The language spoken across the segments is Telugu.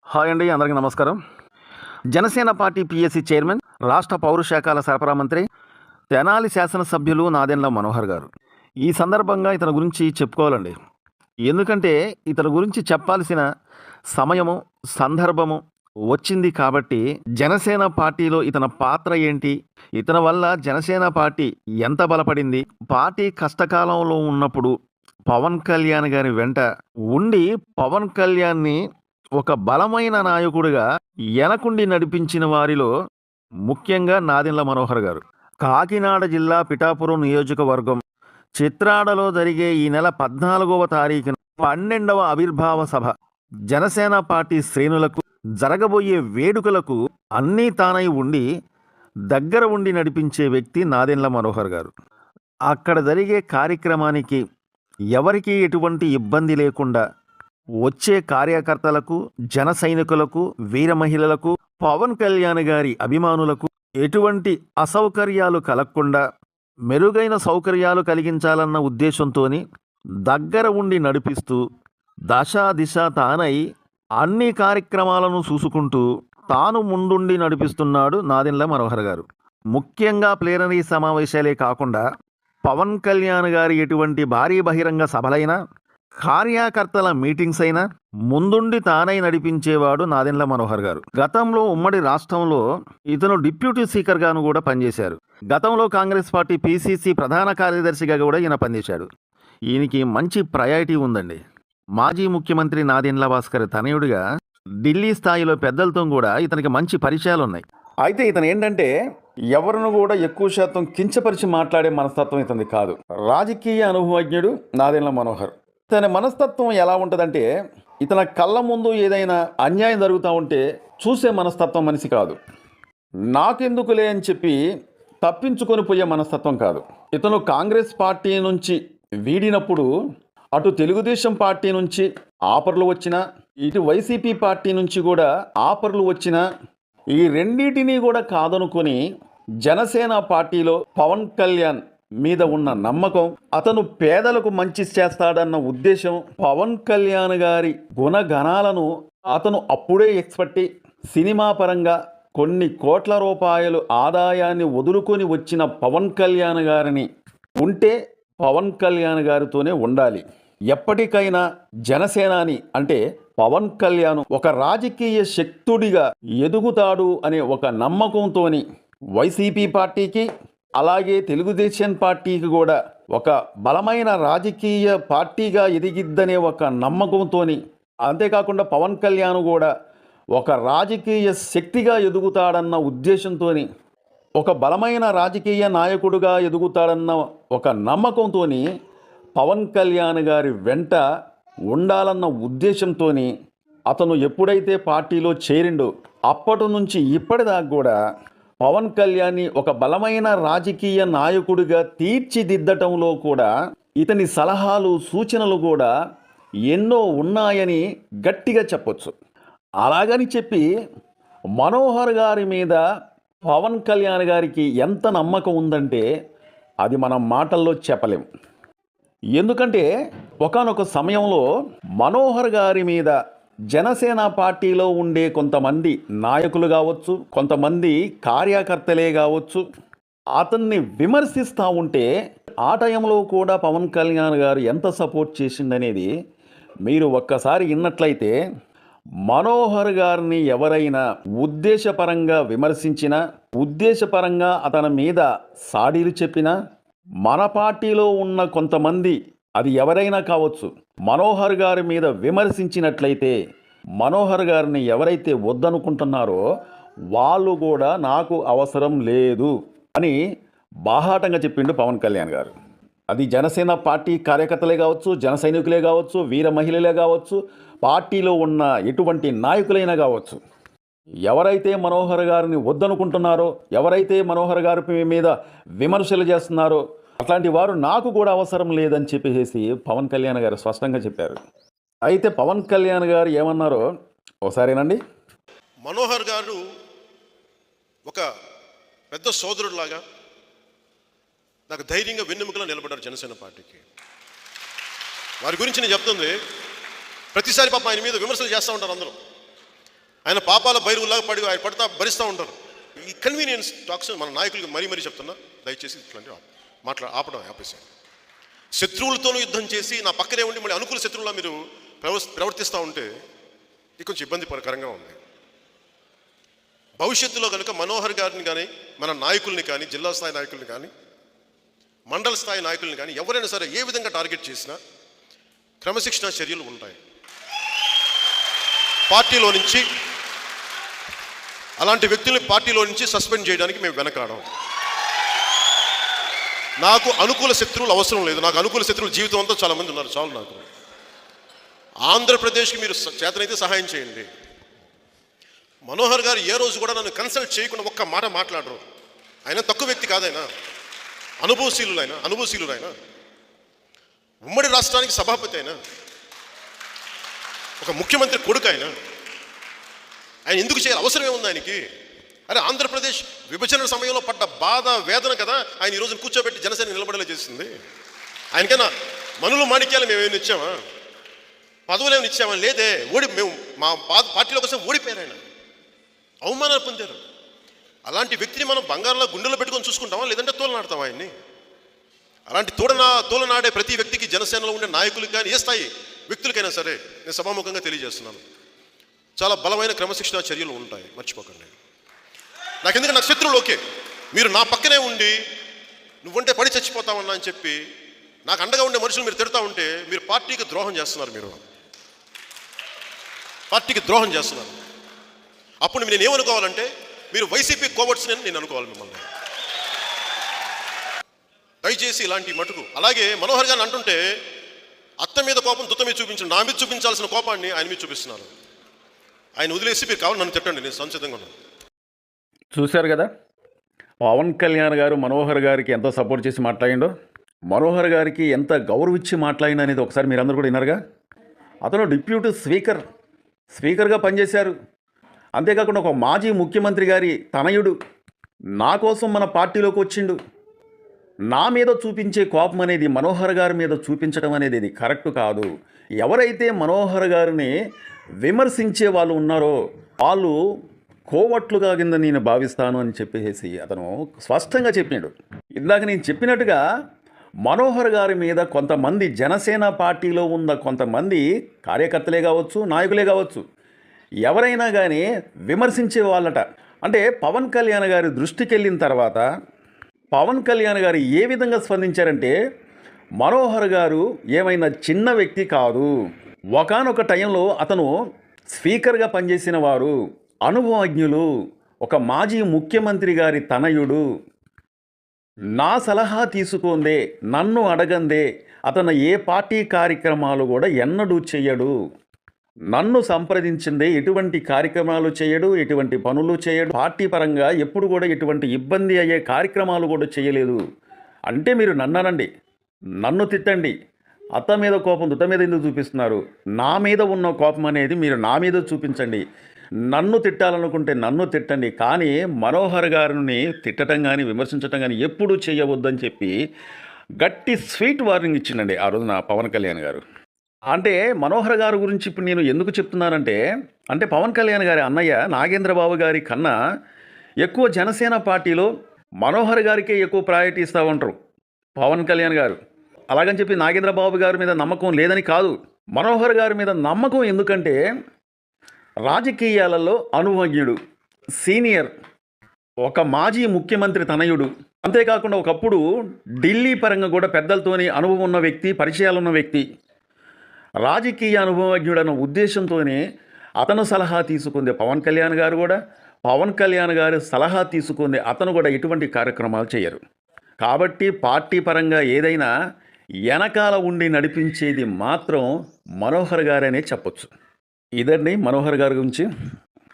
హాయ్ అండి, అందరికీ నమస్కారం. జనసేన పార్టీ పీఎస్సీ చైర్మన్, రాష్ట్ర పౌర శాఖల సరఫరా మంత్రి, తెనాలి శాసనసభ్యులు నాదెండ్ల మనోహర్ గారు. ఈ సందర్భంగా ఇతని గురించి చెప్పుకోవాలండి. ఎందుకంటే ఇతని గురించి చెప్పాల్సిన సమయము, సందర్భము వచ్చింది కాబట్టి జనసేన పార్టీలో ఇతని పాత్ర ఏంటి, ఇతని వల్ల జనసేన పార్టీ ఎంత బలపడింది, పార్టీ కష్టకాలంలో ఉన్నప్పుడు పవన్ కళ్యాణ్ గారి వెంట ఉండి పవన్ కళ్యాణ్ని ఒక బలమైన నాయకుడిగా ఎనకుండి నడిపించిన వారిలో ముఖ్యంగా నాదెండ్ల మనోహర్ గారు. కాకినాడ జిల్లా పిఠాపురం నియోజకవర్గం చిత్రాడలో జరిగే ఈ నెల 14వ తారీఖున 12వ ఆవిర్భావ సభ, జనసేన పార్టీ శ్రేణులకు జరగబోయే వేడుకలకు అన్నీ తానై ఉండి దగ్గర ఉండి నడిపించే వ్యక్తి నాదెండ్ల మనోహర్ గారు. అక్కడ జరిగే కార్యక్రమానికి ఎవరికీ ఎటువంటి ఇబ్బంది లేకుండా వచ్చే కార్యకర్తలకు, జన సైనికులకు, వీర మహిళలకు, పవన్ కళ్యాణ్ గారి అభిమానులకు ఎటువంటి అసౌకర్యాలు కలగకుండా మెరుగైన సౌకర్యాలు కలిగించాలన్న ఉద్దేశంతోని దగ్గర ఉండి నడిపిస్తూ దశ దిశ తానై అన్ని కార్యక్రమాలను చూసుకుంటూ తాను ముందుండి నడిపిస్తున్నాడు నాదెండ్ల మనోహర్ గారు. ముఖ్యంగా ప్లేనరీ సమావేశాలే కాకుండా పవన్ కళ్యాణ్ గారి ఎటువంటి భారీ బహిరంగ సభలైనా, కార్యకర్తల మీటింగ్స్ అయినా ముందుండి తానై నడిపించేవాడు నాదెండ్ల మనోహర్ గారు. గతంలో ఉమ్మడి రాష్ట్రంలో ఇతను డిప్యూటీ స్పీకర్ గాను కూడా పనిచేశారు. గతంలో కాంగ్రెస్ పార్టీ పిసిసి ప్రధాన కార్యదర్శిగా కూడా ఈయన పనిచేశాడు. ఈయనకి మంచి ప్రయారిటీ ఉందండి. మాజీ ముఖ్యమంత్రి నాదెండ్ల భాస్కర్ తనయుడిగా ఢిల్లీ స్థాయిలో పెద్దలతో కూడా ఇతనికి మంచి పరిచయాలు ఉన్నాయి. అయితే ఇతను ఏంటంటే ఎవరిని కూడా ఎక్కువ శాతం కించపరిచి మాట్లాడే మనస్తత్వం ఇతనిది కాదు. రాజకీయ అనుభవజ్ఞుడు నాదెండ్ల మనోహర్. ఇతని మనస్తత్వం ఎలా ఉంటుందంటే, ఇతని కళ్ళ ముందు ఏదైనా అన్యాయం జరుగుతూ ఉంటే చూసే మనస్తత్వం మనిషి కాదు. నాకెందుకులే అని చెప్పి తప్పించుకొని పోయే మనస్తత్వం కాదు. ఇతను కాంగ్రెస్ పార్టీ నుంచి వీడినప్పుడు అటు తెలుగుదేశం పార్టీ నుంచి ఆఫర్లు వచ్చినా, ఇటు వైసీపీ పార్టీ నుంచి కూడా ఆఫర్లు వచ్చినా ఈ రెండింటినీ కూడా కాదనుకొని జనసేన పార్టీలో పవన్ కళ్యాణ్ మీద ఉన్న నమ్మకం, అతను పేదలకు మంచి చేస్తాడన్న ఉద్దేశం, పవన్ కళ్యాణ్ గారి గుణగణాలను అతను అప్పుడే ఎక్స్పెక్ట్, సినిమా పరంగా కొన్ని కోట్ల రూపాయలు ఆదాయాన్ని వదులుకొని వచ్చిన పవన్ కళ్యాణ్ గారిని ఉంటే పవన్ కళ్యాణ్ గారితోనే ఉండాలి. ఎప్పటికైనా జనసేనాని అంటే పవన్ కళ్యాణ్ ఒక రాజకీయ శక్తుడిగా ఎదుగుతాడు అనే ఒక నమ్మకంతో వైసీపీ పార్టీకి, అలాగే తెలుగుదేశం పార్టీకి కూడా ఒక బలమైన రాజకీయ పార్టీగా ఎదిగిద్దనే ఒక నమ్మకంతో, అంతేకాకుండా పవన్ కళ్యాణ్ కూడా ఒక రాజకీయ శక్తిగా ఎదుగుతాడన్న ఉద్దేశంతో, ఒక బలమైన రాజకీయ నాయకుడిగా ఎదుగుతాడన్న ఒక నమ్మకంతో పవన్ కళ్యాణ్ గారి వెంట ఉండాలన్న ఉద్దేశంతో అతను ఎప్పుడైతే పార్టీలో చేరిండో అప్పటి నుంచి ఇప్పటిదాకా కూడా పవన్ కళ్యాణ్ని ఒక బలమైన రాజకీయ నాయకుడిగా తీర్చిదిద్దటంలో కూడా ఇతని సలహాలు, సూచనలు కూడా ఎన్నో ఉన్నాయని గట్టిగా చెప్పొచ్చు. అలాగని చెప్పి మనోహర్ గారి మీద పవన్ కళ్యాణ్ గారికి ఎంత నమ్మకం ఉందంటే అది మనం మాటల్లో చెప్పలేం. ఎందుకంటే ఒకానొక సమయంలో మనోహర్ గారి మీద జనసేన పార్టీలో ఉండే కొంతమంది నాయకులు కావచ్చు, కొంతమంది కార్యకర్తలే కావచ్చు, అతన్ని విమర్శిస్తూ ఉంటే ఆ టైంలో కూడా పవన్ కళ్యాణ్ గారు ఎంత సపోర్ట్ చేసిందనేది మీరు ఒక్కసారి విన్నట్లయితే, మనోహర్ గారిని ఎవరైనా ఉద్దేశపరంగా విమర్శించినా, ఉద్దేశపరంగా అతని మీద సాడీలు చెప్పినా, మన పార్టీలో ఉన్న కొంతమంది, అది ఎవరైనా కావచ్చు, మనోహర్ గారి మీద విమర్శించినట్లయితే మనోహర్ గారిని ఎవరైతే వద్దనుకుంటున్నారో వాళ్ళు కూడా నాకు అవసరం లేదు అని బాహాటంగా చెప్పిండు పవన్ కళ్యాణ్ గారు. అది జనసేన పార్టీ కార్యకర్తలే కావచ్చు, జన సైనికులే కావచ్చు, వీర మహిళలే కావచ్చు, పార్టీలో ఉన్న ఎటువంటి నాయకులైనా కావచ్చు, ఎవరైతే మనోహర్ గారిని వద్దనుకుంటున్నారో, ఎవరైతే మనోహర్ గారి మీద విమర్శలు చేస్తున్నారో అట్లాంటి వారు నాకు కూడా అవసరం లేదని చెప్పేసి పవన్ కళ్యాణ్ గారు స్పష్టంగా చెప్పారు. అయితే పవన్ కళ్యాణ్ గారు ఏమన్నారో ఒకసారేనండి. మనోహర్ గారు ఒక పెద్ద సోదరుడిలాగా నాకు ధైర్యంగా వెన్నెముకలా నిలబడ్డారు జనసేన పార్టీకి. వారి గురించి నేను చెప్తుంది, ప్రతిసారి పాప ఆయన మీద విమర్శలు చేస్తూ ఉంటారు అందరూ. ఆయన పాపాల బైరువులాగా ఆయన పడతా భరిస్తూ ఉంటారు. ఈ కన్వీనియన్స్ టాక్స్ మన నాయకులకి మరీ చెప్తున్నా, దయచేసి ఇట్లాంటి ఆపేసాను. శత్రువులతోనూ యుద్ధం చేసి నా పక్కనే ఉండి మళ్ళీ అనుకూల శత్రువులా మీరు ప్రవర్తిస్తూ ఉంటే ఇది కొంచెం ఇబ్బందికరంగా ఉంది. భవిష్యత్తులో కనుక మనోహర్ గారిని కానీ, మన నాయకుల్ని కానీ, జిల్లా స్థాయి నాయకుల్ని కానీ, మండల స్థాయి నాయకుల్ని కానీ ఎవరైనా సరే ఏ విధంగా టార్గెట్ చేసినా క్రమశిక్షణ చర్యలు ఉంటాయి. పార్టీలో నుంచి అలాంటి వ్యక్తుల్ని పార్టీలో నుంచి సస్పెండ్ చేయడానికి మేము వెనకాడం. నాకు అనుకూల శత్రువులు అవసరం లేదు. నాకు అనుకూల శత్రువులు జీవితం అంతా చాలామంది ఉన్నారు, చాలు నాకు. ఆంధ్రప్రదేశ్కి మీరు చేతనైతే సహాయం చేయండి. మనోహర్ గారు ఏ రోజు కూడా నన్ను కన్సల్ట్ చేయకుండా ఒక్క మాట మాట్లాడరు. ఆయన తక్కువ వ్యక్తి కాదైనా, అనుభవశీలుడు ఆయన. ఉమ్మడి రాష్ట్రానికి సభాపతి అయినా, ఒక ముఖ్యమంత్రి కొడుకు ఆయన ఎందుకు చేయాలి? అవసరం ఏముంది ఆయనకి? అరే ఆంధ్రప్రదేశ్ విభజన సమయంలో పడ్డ బాధ వేదన కదా ఆయన ఈరోజు కూర్చోబెట్టి జనసేన నిలబడేలా చేసింది. ఆయనకైనా మనులు మాణిక్యాలు మేము ఏమైనా ఇచ్చామా? పదవులు ఏమైనా ఇచ్చామా? లేదే. మేము మా పార్టీలో కోసం ఓడిపోయారు, ఆయన అవమానాలు పొందారు. అలాంటి వ్యక్తిని మనం బంగారంలో గుండెలో పెట్టుకొని చూసుకుంటామా, లేదంటే తోలనాడతామా ఆయన్ని? అలాంటి తోలనాడే ప్రతి వ్యక్తికి, జనసేనలో ఉండే నాయకులకి కానీ, ఏ స్థాయి వ్యక్తులకైనా సరే నేను సభాముఖంగా తెలియజేస్తున్నాను, చాలా బలమైన క్రమశిక్షణ చర్యలు ఉంటాయి, మర్చిపోకండి. నాకెందుకంటే నాకు శత్రువులు ఓకే, మీరు నా పక్కనే ఉండి నువ్వుంటే పడి చచ్చిపోతామన్నా అని చెప్పి నాకు అండగా ఉండే మనుషులు మీరు తిడతా ఉంటే మీరు పార్టీకి ద్రోహం చేస్తున్నారు. మీరు పార్టీకి ద్రోహం చేస్తున్నారు. అప్పుడు నేను ఏమనుకోవాలంటే మీరు వైసీపీ కోవర్ట్స్ నేను అనుకోవాలి మిమ్మల్ని. దయచేసి ఇలాంటి మటుకు. అలాగే మనోహర్ గారిని అంటుంటే అత్త మీద కోపం దుత్త మీద చూపించండి, నా మీద చూపించాల్సిన కోపాన్ని ఆయన మీద చూపిస్తున్నారు. ఆయన వదిలేసి మీరు కావాలి నన్ను తిట్టండి, నేను సంసిద్ధంగా ఉన్నాను. చూశారు కదా పవన్ కళ్యాణ్ గారు మనోహర్ గారికి ఎంత సపోర్ట్ చేసి మాట్లాడిండో, మనోహర్ గారికి ఎంత గౌరవించి మాట్లాడిన అనేది ఒకసారి మీరందరూ కూడా విన్నారుగా. అతను డిప్యూటీ స్పీకర్గా పనిచేశారు. అంతేకాకుండా ఒక మాజీ ముఖ్యమంత్రి గారి తనయుడు. నా కోసం మన పార్టీలోకి వచ్చిండు. నా మీద చూపించే కోపం అనేది మనోహర్ గారి మీద చూపించడం అనేది ఇది కరెక్ట్ కాదు. ఎవరైతే మనోహర్ గారిని విమర్శించే వాళ్ళు ఉన్నారో వాళ్ళు కోవట్లుగా కింద నేను భావిస్తాను అని చెప్పేసి అతను స్పష్టంగా చెప్పాడు. ఇందాక నేను చెప్పినట్టుగా మనోహర్ గారి మీద కొంతమంది జనసేన పార్టీలో ఉన్న కొంతమంది కార్యకర్తలే కావచ్చు, నాయకులే కావచ్చు, ఎవరైనా కానీ విమర్శించే వాళ్ళట. అంటే పవన్ కళ్యాణ్ గారి దృష్టికి వెళ్ళిన తర్వాత పవన్ కళ్యాణ్ గారు ఏ విధంగా స్పందించారంటే, మనోహర్ గారు ఏమైనా చిన్న వ్యక్తి కాదు. ఒకానొక టైంలో అతను స్పీకర్గా పనిచేసిన వారు, అనుభవజ్ఞులు, ఒక మాజీ ముఖ్యమంత్రి గారి తనయుడు. నా సలహా తీసుకోందే, నన్ను అడగందే అతను ఏ పార్టీ కార్యక్రమాలు కూడా ఎన్నడూ చెయ్యడు. నన్ను సంప్రదించిందే ఎటువంటి కార్యక్రమాలు చేయడు, ఎటువంటి పనులు చేయడు. పార్టీ పరంగా ఎప్పుడు కూడా ఎటువంటి ఇబ్బంది అయ్యే కార్యక్రమాలు కూడా చేయలేదు. అంటే మీరు నన్ననండి, నన్ను తిట్టండి, అత్త మీద కోపం దుత్త మీద ఎందుకు చూపిస్తున్నారు? నా మీద ఉన్న కోపం అనేది మీరు నా మీద చూపించండి. నన్ను తిట్టాలనుకుంటే నన్ను తిట్టండి, కానీ మనోహర్ గారిని తిట్టడం కానీ విమర్శించడం కానీ ఎప్పుడూ చేయవద్దని చెప్పి గట్టి స్వీట్ వార్నింగ్ ఇచ్చిండండి ఆ రోజున పవన్ కళ్యాణ్ గారు. అంటే మనోహర్ గారి గురించి ఇప్పుడు నేను ఎందుకు చెప్తున్నానంటే, అంటే పవన్ కళ్యాణ్ గారి అన్నయ్య నాగేంద్రబాబు గారి కన్నా ఎక్కువ జనసేన పార్టీలో మనోహర్ గారికే ఎక్కువ ప్రయారిటీ ఇస్తూ ఉంటారు పవన్ కళ్యాణ్ గారు. అలాగని చెప్పి నాగేంద్రబాబు గారి మీద నమ్మకం లేదని కాదు, మనోహర్ గారి మీద నమ్మకం. ఎందుకంటే రాజకీయాలలో అనుభవజ్ఞుడు, సీనియర్, ఒక మాజీ ముఖ్యమంత్రి తనయుడు. అంతేకాకుండా ఒకప్పుడు ఢిల్లీ పరంగా కూడా పెద్దలతోని అనుభవం ఉన్న వ్యక్తి, పరిచయాలున్న వ్యక్తి, రాజకీయ అనుభవజ్ఞుడన్న ఉద్దేశంతోనే అతను సలహా తీసుకుంది పవన్ కళ్యాణ్ గారు కూడా. పవన్ కళ్యాణ్ గారు సలహా తీసుకుంది అతను కూడా ఎటువంటి కార్యక్రమాలు చేయరు. కాబట్టి పార్టీ పరంగా ఏదైనా వెనకాల ఉండి నడిపించేది మాత్రం మనోహర్ గారనే చెప్పొచ్చు. ఇదండి మనోహర్ గారి గురించి.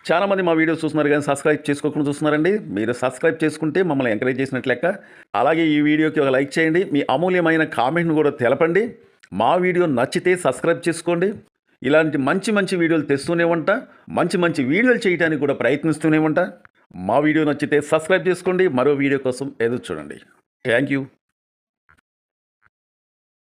చాలామంది మా వీడియోస్ చూస్తున్నారు కానీ సబ్స్క్రైబ్ చేసుకోకుండా చూస్తున్నారండి. మీరు సబ్స్క్రైబ్ చేసుకుంటే మమ్మల్ని ఎంకరేజ్ చేసినట్లు లెక్క. అలాగే ఈ వీడియోకి ఒక లైక్ చేయండి, మీ అమూల్యమైన కామెంట్ను కూడా తెలపండి. మా వీడియో నచ్చితే సబ్స్క్రైబ్ చేసుకోండి. ఇలాంటి మంచి మంచి వీడియోలు తెస్తూనే ఉంటా, మంచి మంచి వీడియోలు చేయడానికి కూడా ప్రయత్నిస్తూనే ఉంటా. మా వీడియో నచ్చితే సబ్స్క్రైబ్ చేసుకోండి. మరో వీడియో కోసం ఎదురు చూడండి. Thank you.